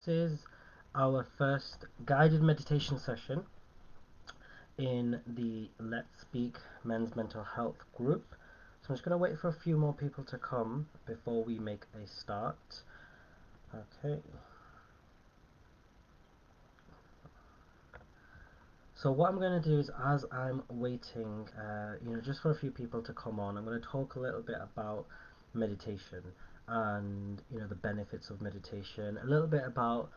is our first guided meditation session in the Let's Speak Men's Mental Health group. So I'm just going to wait for a few more people to come before we make a start. Okay. So what I'm going to do is, as I'm waiting, just for a few people to come on, I'm going to talk a little bit about meditation and the benefits of meditation, a little bit about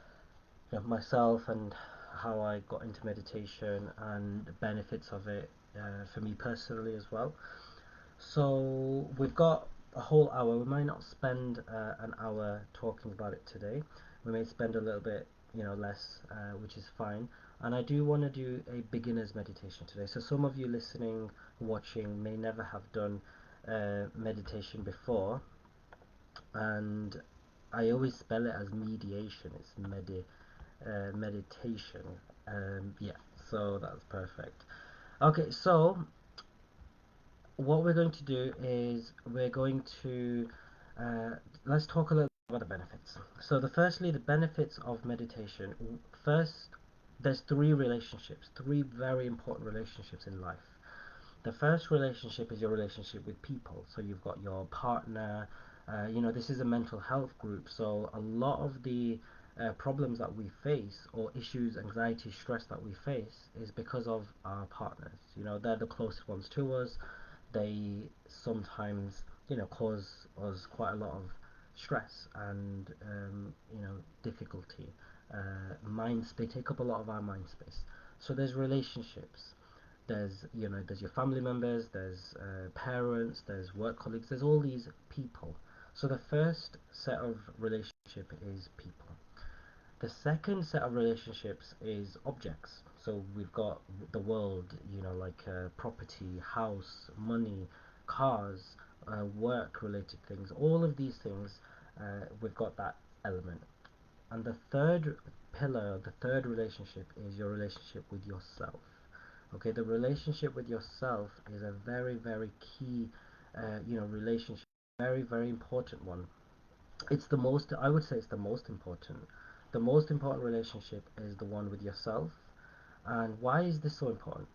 myself and how I got into meditation and the benefits of it for me personally as well. So we've got a whole hour. We might not spend an hour talking about it today. We may spend a little bit, less, which is fine. And I do want to do a beginner's meditation today. So some of you listening, watching, may never have done meditation before, and I always spell it as mediation. It's meditation. Yeah, so that's perfect. Okay, so what we're going to do is we're going to uh, let's talk a little about the benefits. So the benefits of meditation. First, there's three very important relationships in life. The first relationship is your relationship with people. So you've got your partner. This is a mental health group, so a lot of the problems that we face, or issues, anxiety, stress that we face, is because of our partners. They're the closest ones to us. They sometimes, cause us quite a lot of stress and difficulty. They take up a lot of our mind space. So there's relationships. There's your family members, there's parents, there's work colleagues, there's all these people. So the first set of relationship is people. The second set of relationships is objects. So we've got the world, like property, house, money, cars, work related things. All of these things, we've got that element. And the third pillar, the third relationship, is your relationship with yourself. Okay, the relationship with yourself is a very, very key, relationship, very, very important one. I would say it's the most important. The most important relationship is the one with yourself. And why is this so important?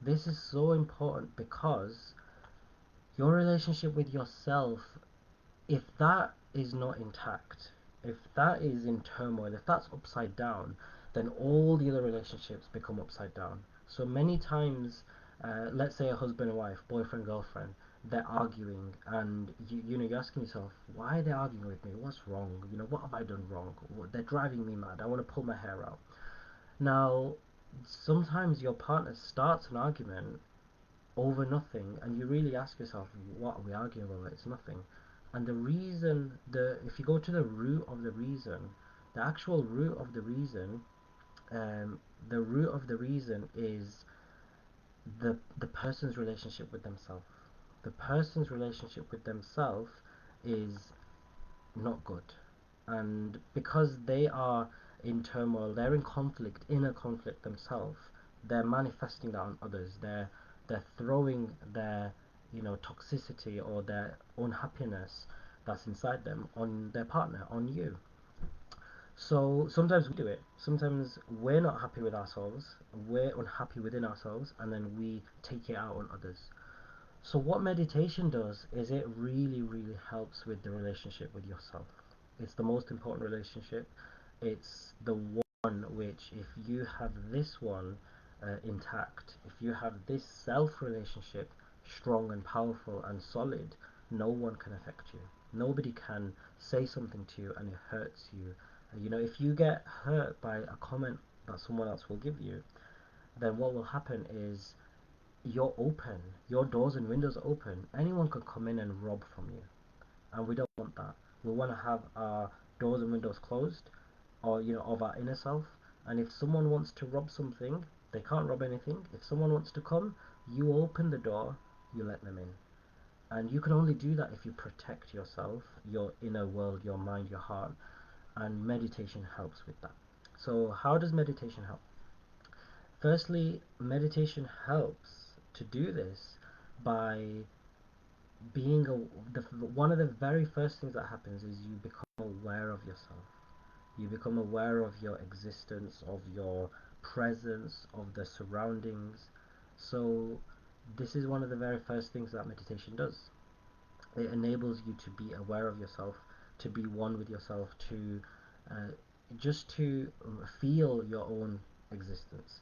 This is so important because your relationship with yourself, if that is not intact, if that is in turmoil, if that's upside down, then all the other relationships become upside down. So many times, let's say a husband and wife, boyfriend, girlfriend, they're arguing, and you're asking yourself, why are they arguing with me? What's wrong? What have I done wrong? They're driving me mad. I want to pull my hair out. Now, sometimes your partner starts an argument over nothing, and you really ask yourself, what are we arguing over? It's nothing. And the reason, if you go to the root of the reason, the actual root of the reason, um, the root of the reason is the person's relationship with themselves. The person's relationship with themselves is not good, and because they are in turmoil, they're in conflict, inner conflict themselves, they're manifesting that on others. They're throwing their toxicity or their unhappiness that's inside them on their partner, on you. So sometimes we do it. Sometimes we're not happy with ourselves, we're unhappy within ourselves, and then we take it out on others. So what meditation does is it really, really helps with the relationship with yourself. It's the most important relationship. It's the one which, if you have this one intact, if you have this self relationship strong and powerful and solid, no one can affect you. Nobody can say something to you and it hurts you. If you get hurt by a comment that someone else will give you, then what will happen is you're open, your doors and windows are open. Anyone could come in and rob from you, and we don't want that. We want to have our doors and windows closed, or of our inner self. And if someone wants to rob something, they can't rob anything. If someone wants to come, you open the door, you let them in. And you can only do that if you protect yourself, your inner world, your mind, your heart, and meditation helps with that. So how does meditation help? Firstly, meditation helps to do this by being one of the very first things that happens is you become aware of yourself. You become aware of your existence, of your presence, of the surroundings. So, this is one of the very first things that meditation does. It enables you to be aware of yourself, to be one with yourself, to uh, just to feel your own existence.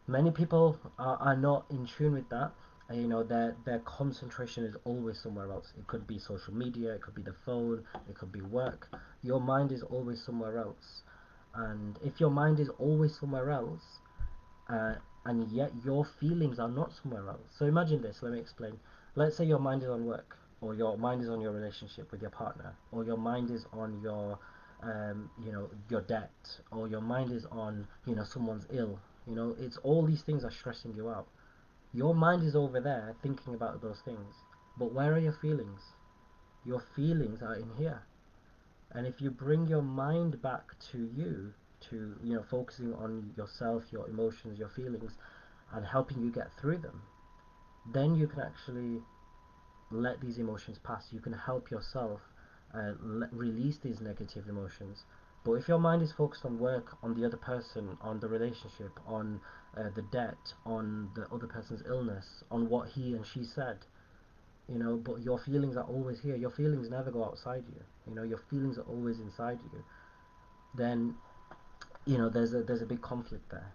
Many people are not in tune with that. You know, their concentration is always somewhere else. It could be social media, it could be the phone, it could be work. Your mind is always somewhere else. And if your mind is always somewhere else, uh, and yet your feelings are not somewhere else. So imagine this, let me explain. Let's say your mind is on work, or your mind is on your relationship with your partner, or your mind is on your, your debt, or your mind is on, someone's ill. It's all these things are stressing you out. Your mind is over there thinking about those things. But where are your feelings? Your feelings are in here. And if you bring your mind back to you, to focusing on yourself, your emotions, your feelings, and helping you get through them, then you can actually let these emotions pass. You can help yourself release these negative emotions. But if your mind is focused on work, on the other person, on the relationship, on the debt, on the other person's illness, on what he and she said, but your feelings are always here. Your feelings never go outside you. Your feelings are always inside you. Then there's a big conflict there.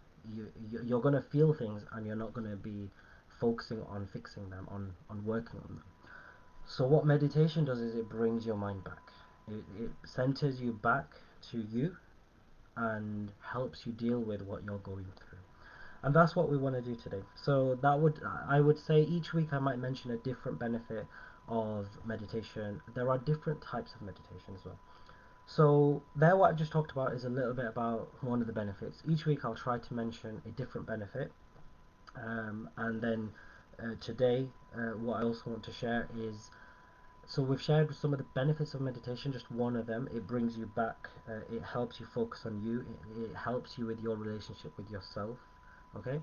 You're gonna feel things, and you're not gonna be focusing on fixing them, on working on them. So what meditation does is it brings your mind back. It centers you back to you and helps you deal with what you're going through. And that's what we want to do today. So I would say each week I might mention a different benefit of meditation. There are different types of meditation as well. So there, what I just talked about is a little bit about one of the benefits. Each week I'll try to mention a different benefit, and then today, what I also want to share is, so we've shared some of the benefits of meditation, just one of them. It brings you back. It helps you focus on you. It helps you with your relationship with yourself. Okay,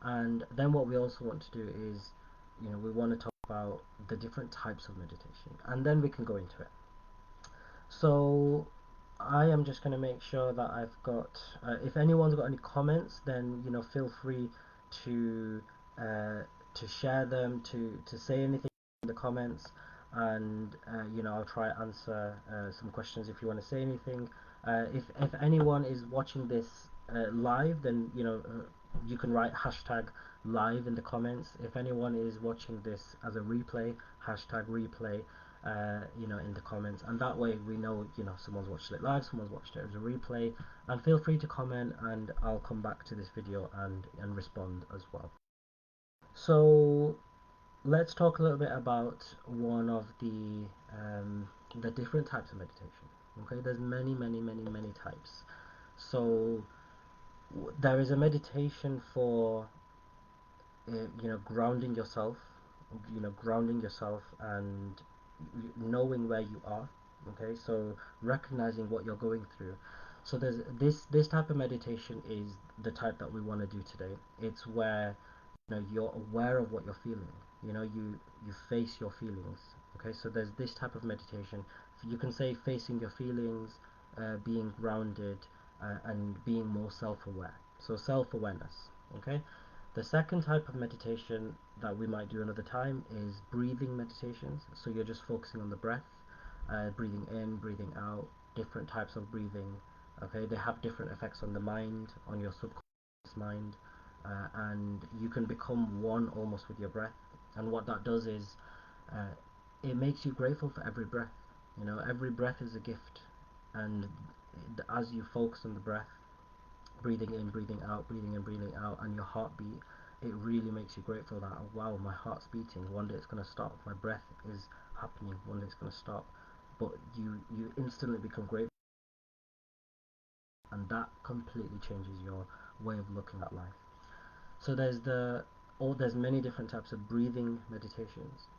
and then what we also want to do is, we want to talk about the different types of meditation, and then we can go into it. So I am just going to make sure that I've got, if anyone's got any comments, then feel free to uh, to share them, to say anything in the comments, and I'll try to answer some questions if you want to say anything. If anyone is watching this live, then you can write hashtag live in the comments. If anyone is watching this as a replay, hashtag replay in the comments, and that way we know, someone's watched it live, someone's watched it as a replay, and feel free to comment, and I'll come back to this video and respond as well. So let's talk a little bit about one of the different types of meditation. Okay, there's many types. So there is a meditation for grounding yourself, grounding yourself and knowing where you are. Okay, so recognizing what you're going through. So there's this type of meditation is the type that we want to do today. It's where you're aware of what you're feeling. You face your feelings. Okay, so there's this type of meditation. You can say facing your feelings, being grounded, and being more self-aware. So self-awareness. Okay, the second type of meditation that we might do another time is breathing meditations. So you're just focusing on the breath, breathing in, breathing out, different types of breathing. Okay, they have different effects on the mind, on your subconscious mind, and you can become one almost with your breath. And what that does is, uh, it makes you grateful for every breath. Every breath is a gift, and as you focus on the breath, breathing in, breathing out, breathing in, breathing out, and your heartbeat, it really makes you grateful that, oh, wow, my heart's beating. One day it's going to stop. My breath is happening. One day it's going to stop. But you instantly become grateful, and that completely changes your way of looking at life. So there's many different types of breathing meditations,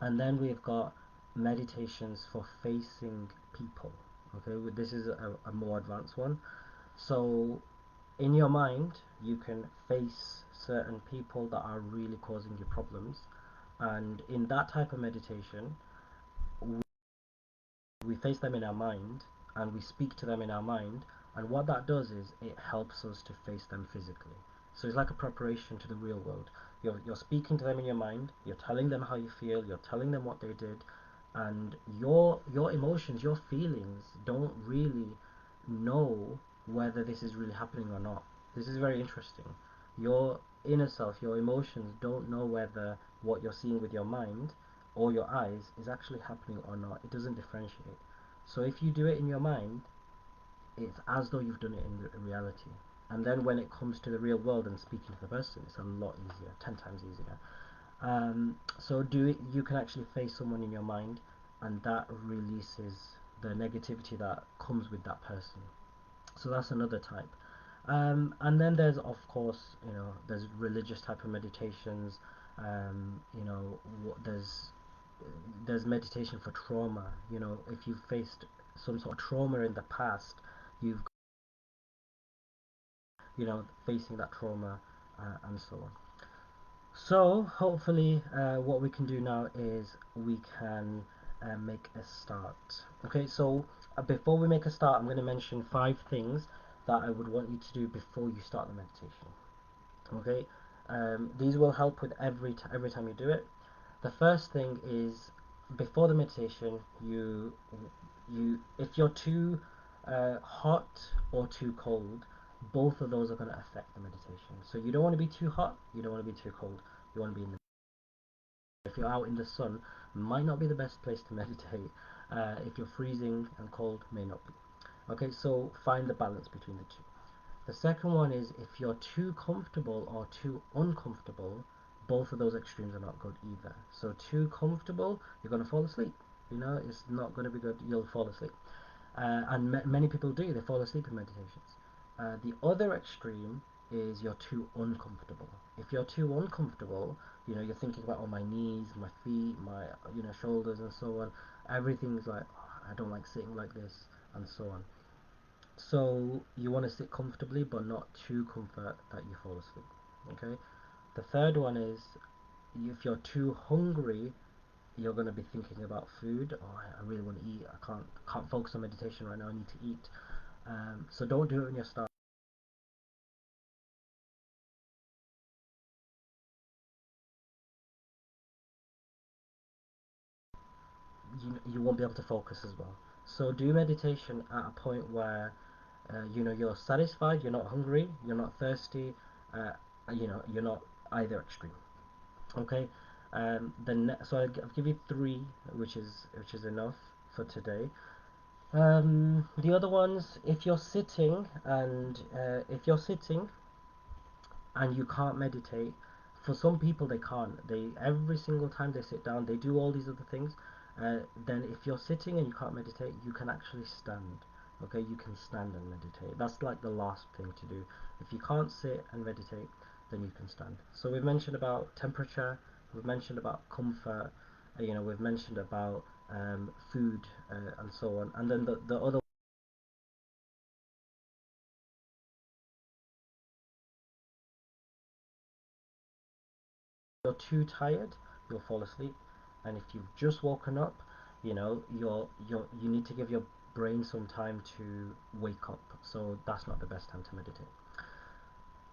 and then we've got meditations for facing people. Okay, this is a more advanced one. So in your mind, you can face certain people that are really causing you problems, and in that type of meditation, we face them in our mind, and we speak to them in our mind, and what that does is it helps us to face them physically. So it's like a preparation to the real world. You're speaking to them in your mind, you're telling them how you feel, you're telling them what they did, and your emotions, your feelings don't really know whether this is really happening or not. This is very interesting. Your inner self, your emotions don't know whether what you're seeing with your mind or your eyes is actually happening or not. It doesn't differentiate. So if you do it in your mind, it's as though you've done it in reality. And then when it comes to the real world and speaking to the person, it's a lot easier, 10 times easier. So do it. You can actually face someone in your mind, and that releases the negativity that comes with that person. So that's another type. And then there's, of course, there's religious type of meditations. There's meditation for trauma. If you've faced some sort of trauma in the past, you've facing that trauma, and so on. So hopefully, what we can do now is we can make a start. Okay, so before we make a start, I'm going to mention 5 things that I would want you to do before you start the meditation. Okay, these will help with every time you do it. The first thing is, before the meditation, if you're too hot or too cold, both of those are going to affect the meditation. So you don't want to be too hot, you don't want to be too cold. You want to be in the If you're out in the sun, might not be the best place to meditate. If you're freezing and cold, may not be. Okay, so find the balance between the two. The second one is, if you're too comfortable or too uncomfortable, both of those extremes are not good either. So too comfortable, you're going to fall asleep. It's not going to be good. You'll fall asleep. And many people do. They fall asleep in meditations. The other extreme is you're too uncomfortable. If you're too uncomfortable, you're thinking about, my knees, my feet, my shoulders, and so on. Everything's like, I don't like sitting like this, and so on. So you want to sit comfortably, but not too comfort that you fall asleep. Okay. The third one is, if you're too hungry, you're going to be thinking about food. Oh, I really want to eat. I can't focus on meditation right now. I need to eat. So don't do it when you're starting. You won't be able to focus as well. So do meditation at a point where you're satisfied, you're not hungry, you're not thirsty, uh, you're not either extreme. Okay. So I'll give you 3, which is enough for today. The other ones, if you're sitting and you can't meditate, for some people they can't. They Every single time they sit down, they do all these other things. Then if you're sitting and you can't meditate, you can actually stand. Okay, you can stand and meditate. That's like the last thing to do. If you can't sit and meditate, then you can stand. So we've mentioned about temperature, we've mentioned about comfort, we've mentioned about food, and so on. And then the other, you're too tired, you'll fall asleep. And if you've just woken up, you need to give your brain some time to wake up. So that's not the best time to meditate.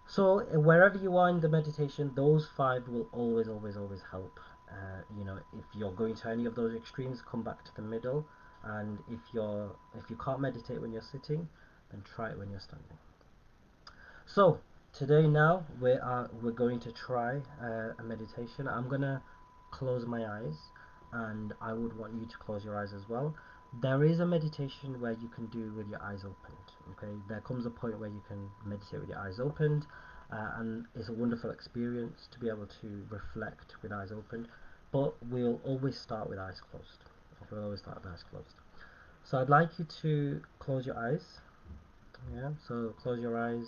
So wherever you are in the meditation, those 5 will always, always, always help. If you're going to any of those extremes, come back to the middle. And if you can't meditate when you're sitting, then try it when you're standing. So today now we're going to try a meditation. I'm gonna close my eyes, and I would want you to close your eyes as well. There is a meditation where you can do with your eyes opened. Okay, there comes a point where you can meditate with your eyes opened, and it's a wonderful experience to be able to reflect with eyes open. But we'll always start with eyes closed. Okay, we'll always start with eyes closed. So I'd like you to close your eyes. Yeah, so close your eyes.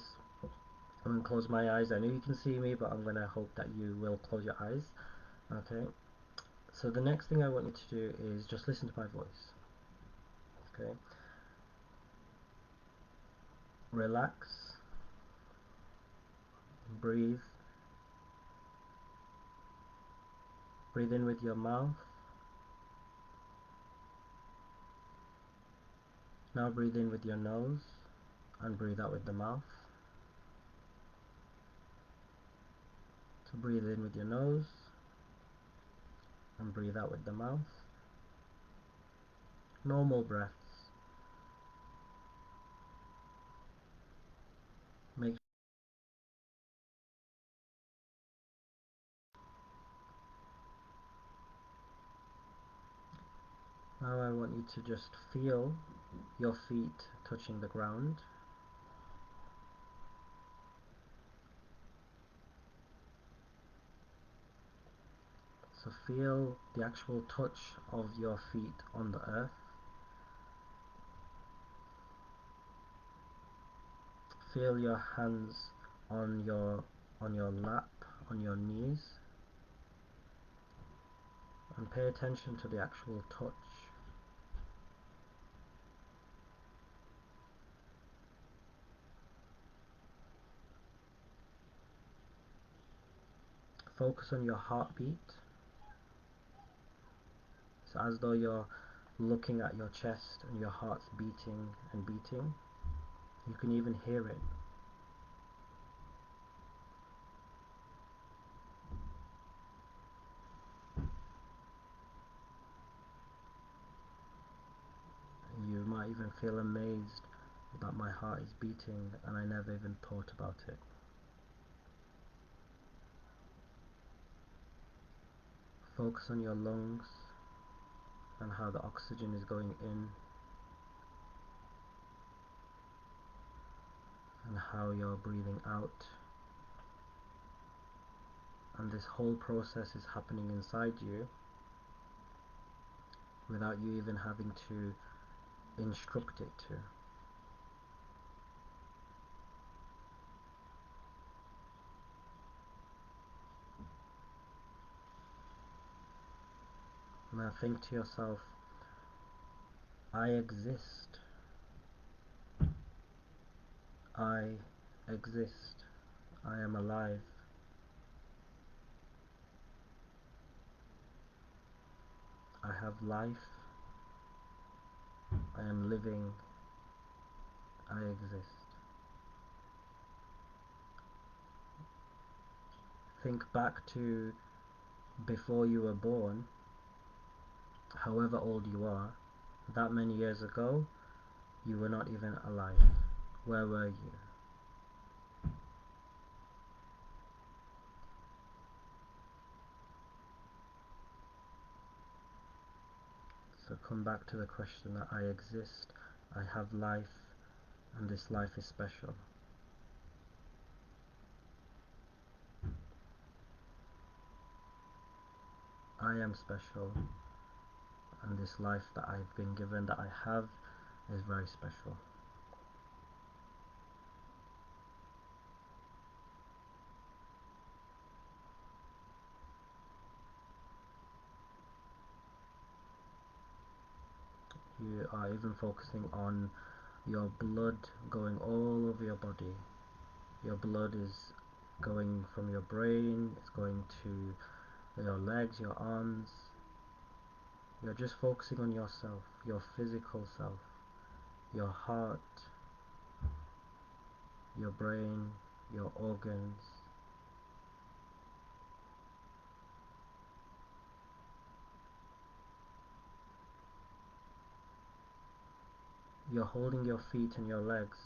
I'm going to close my eyes. I know you can see me, but I'm going to hope that you will close your eyes. Okay. So the next thing I want you to do is just listen to my voice. Okay. Relax. Breathe. Breathe in with your mouth. Now breathe in with your nose and breathe out with the mouth. So breathe in with your nose and breathe out with the mouth. Normal breaths. Make Now I want you to just feel your feet touching the ground. So feel the actual touch of your feet on the earth. Feel your hands on your lap, on your knees, and pay attention to the actual touch. Focus on your heartbeat. So as though you're looking at your chest and your heart's beating and beating. You can even hear it. You might even feel amazed that my heart is beating and I never even thought about it. Focus on your lungs and how the oxygen is going in and how you're breathing out. And this whole process is happening inside you without you even having to instruct it to. Now think to yourself, I exist. I exist. I am alive. I have life. I am living. I exist. Think back to before you were born, however old you are, that many years ago, you were not even alive. Where were you? So come back to the question that I exist, I have life, and this life is special. I am special, and this life that I've been given, that I have, is very special. You are even focusing on your blood going all over your body. Your blood is going from your brain, it's going to your legs, your arms. You're just focusing on yourself, your physical self, your heart, your brain, your organs. You're holding your feet and your legs,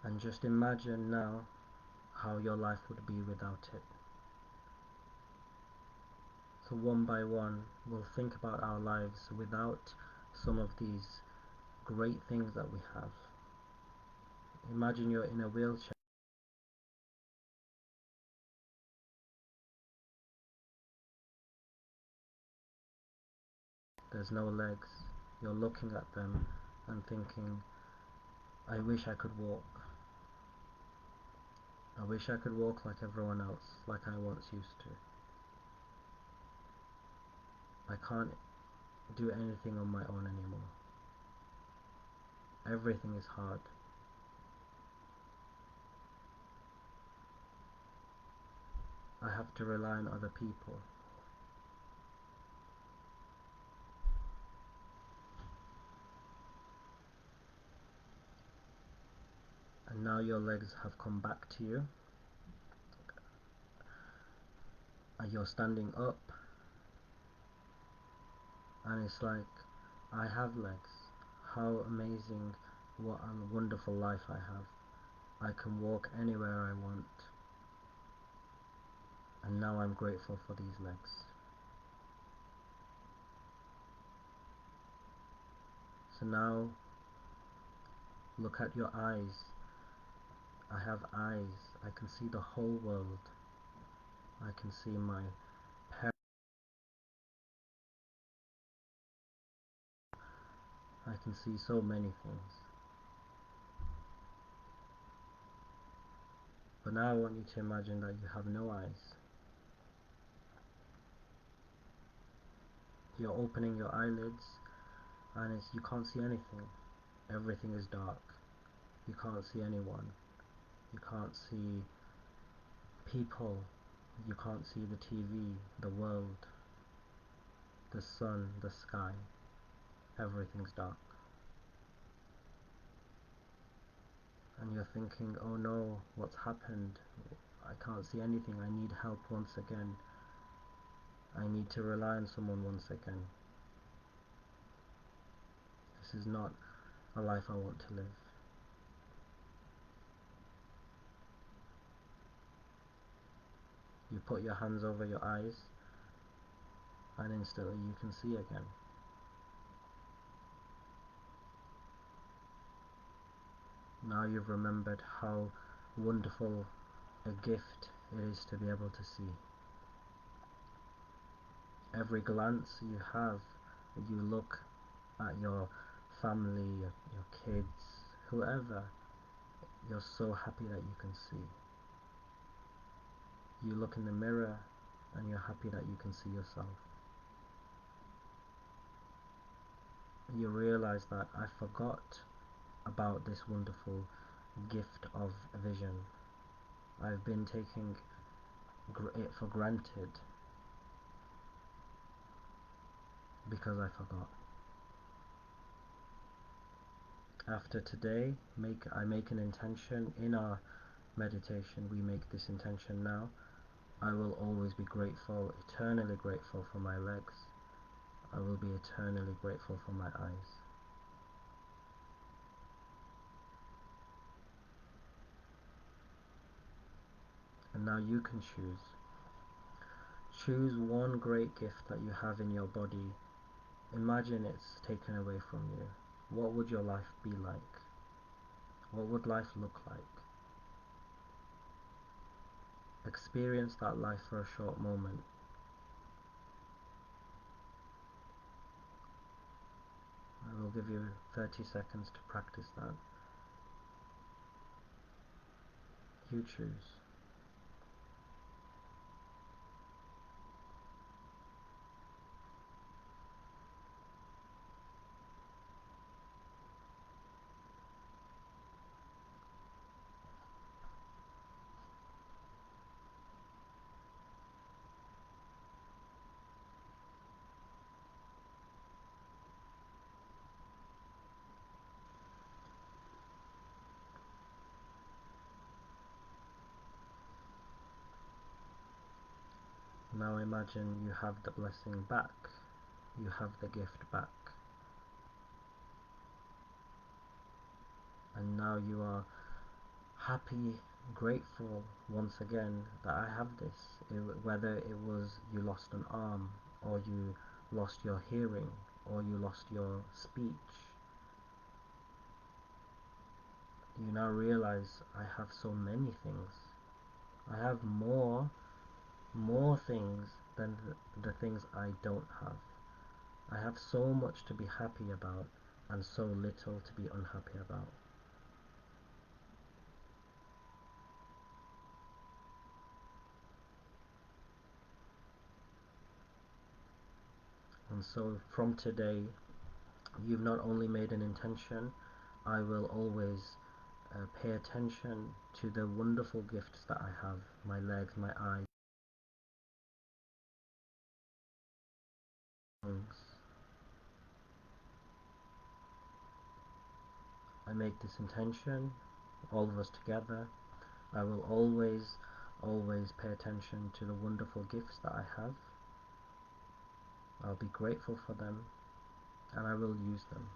and just imagine now how your life would be without it. So one by one, we'll think about our lives without some of these great things that we have. Imagine you're in a wheelchair. There's no legs. You're looking at them and thinking, I wish I could walk. I wish I could walk like everyone else, like I once used to. I can't do anything on my own anymore. Everything is hard. I have to rely on other people. And now your legs have come back to you, and you're standing up, and it's like, I have legs. How amazing, what a wonderful life I have. I can walk anywhere I want, and now I'm grateful for these legs. So now, look at your eyes. I have eyes. I can see the whole world. I can see my parents. I can see so many things. But now I want you to imagine that you have no eyes. You're opening your eyelids, and you can't see anything. Everything is dark. You can't see anyone. You can't see people. You can't see the TV, the world, the sun, the sky. Everything's dark. And you're thinking, oh no, what's happened? I can't see anything. I need help once again. I need to rely on someone once again. This is not a life I want to live. You put your hands over your eyes, and instantly you can see again. Now you've remembered how wonderful a gift it is to be able to see. Every glance you have, you look at your family, your kids, whoever, you're so happy that you can see. You look in the mirror and you're happy that you can see yourself. You realize that I forgot about this wonderful gift of vision. I've been taking it for granted because I forgot. After today, I make an intention in our meditation. We make this intention now. I will always be grateful, eternally grateful for my legs. I will be eternally grateful for my eyes. And now you can choose. Choose one great gift that you have in your body. Imagine it's taken away from you. What would your life be like? What would life look like? Experience that life for a short moment. I will give you 30 seconds to practice that. You choose. Now imagine you have the blessing back. You have the gift back. And now you are happy, grateful once again that I have this. Whether it was you lost an arm, or you lost your hearing, or you lost your speech, you now realize I have so many things. I have more things than the things I don't have. I have so much to be happy about and so little to be unhappy about. And so from today, you've not only made an intention, I will always pay attention to the wonderful gifts that I have, my legs, my eyes, lungs. I make this intention, all of us together. I will always, always pay attention to the wonderful gifts that I have. I'll be grateful for them and I will use them.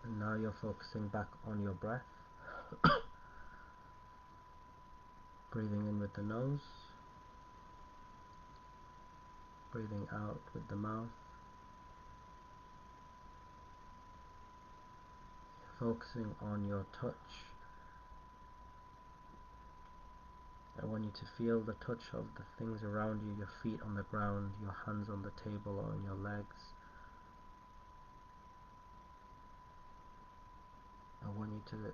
And now you're focusing back on your breath, breathing in with the nose, breathing out with the mouth, focusing on your touch. I want you to feel the touch of the things around you, your feet on the ground, your hands on the table or on your legs. I want you to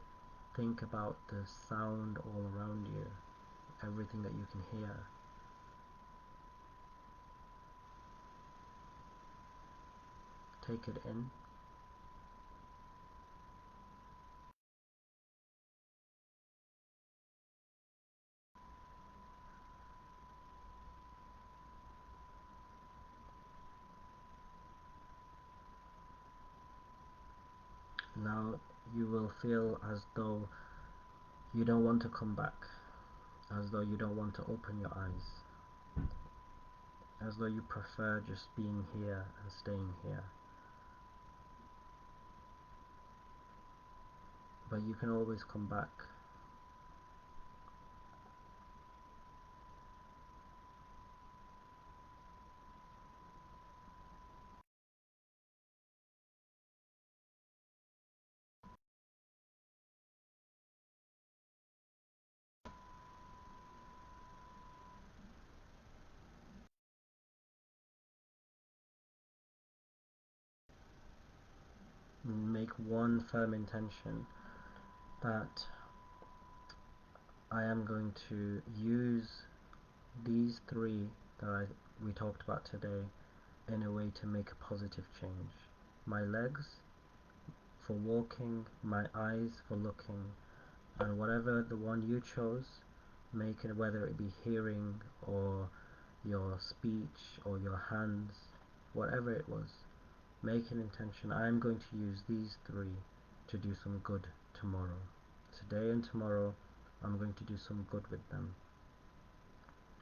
think about the sound all around you, everything that you can hear. Take it in. Now you will feel as though you don't want to come back, as though you don't want to open your eyes, as though you prefer just being here and staying here. But you can always come back. Make one firm intention that I am going to use these three that we talked about today in a way to make a positive change. My legs for walking, my eyes for looking, and whatever the one you chose, make it, whether it be hearing or your speech or your hands, whatever it was, make an intention. I am going to use these three to do some good tomorrow. Today and tomorrow, I'm going to do some good with them.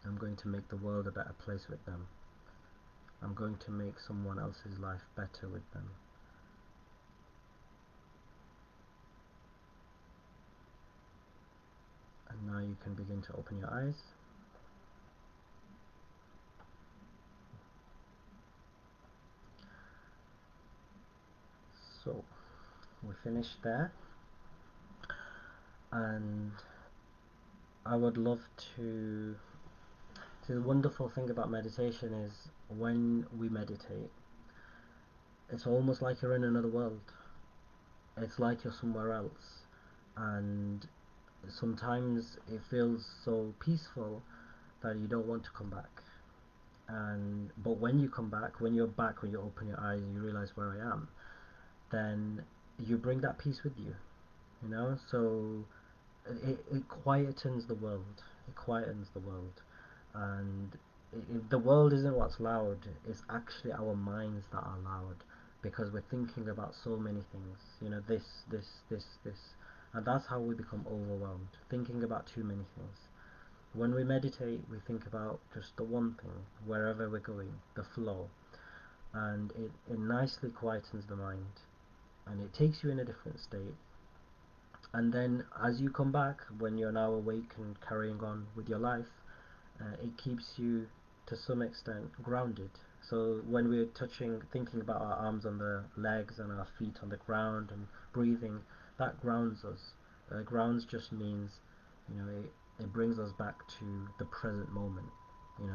I'm going to make the world a better place with them. I'm going to make someone else's life better with them. And now you can begin to open your eyes. So, we finished there. And I would love to. See, the wonderful thing about meditation is when we meditate, it's almost like you're in another world. It's like you're somewhere else. And sometimes it feels so peaceful that you don't want to come back. And but when you come back, when you're back, when you open your eyes and you realize where I am, then you bring that peace with you. So it quietens the world. It quietens the world, and the world isn't what's loud. It's actually our minds that are loud because we're thinking about so many things. This, and that's how we become overwhelmed, thinking about too many things. When we meditate, we think about just the one thing, wherever we're going, the flow, and it nicely quietens the mind, and it takes you in a different state. And then as you come back, when you're now awake and carrying on with your life, it keeps you to some extent grounded. So when we're thinking about our arms on the legs and our feet on the ground and breathing, that grounds us. Grounds just means, it brings us back to the present moment,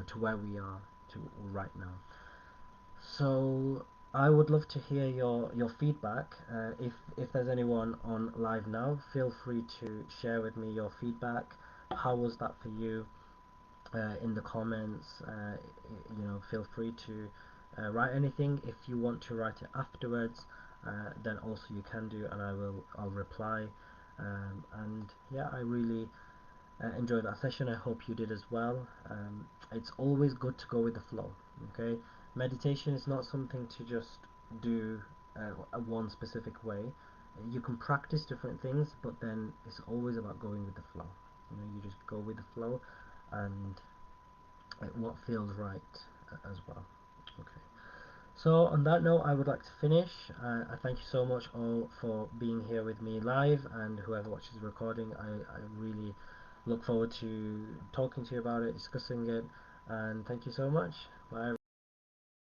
to where we are to right now. So I would love to hear your feedback. If there's anyone on live now, feel free to share with me your feedback. How was that for you? In the comments, feel free to write anything. If you want to write it afterwards, then also you can do, and I'll reply. And yeah, I really enjoyed that session. I hope you did as well. It's always good to go with the flow. Okay, Meditation is not something to just do one specific way. You can practice different things, but then it's always about going with the flow. You know, you just go with the flow and what feels right as well. Okay. So on that note, I would like to finish. I thank you so much all for being here with me live, and whoever watches the recording. I really look forward to talking to you about it, discussing it, and thank you so much. Bye.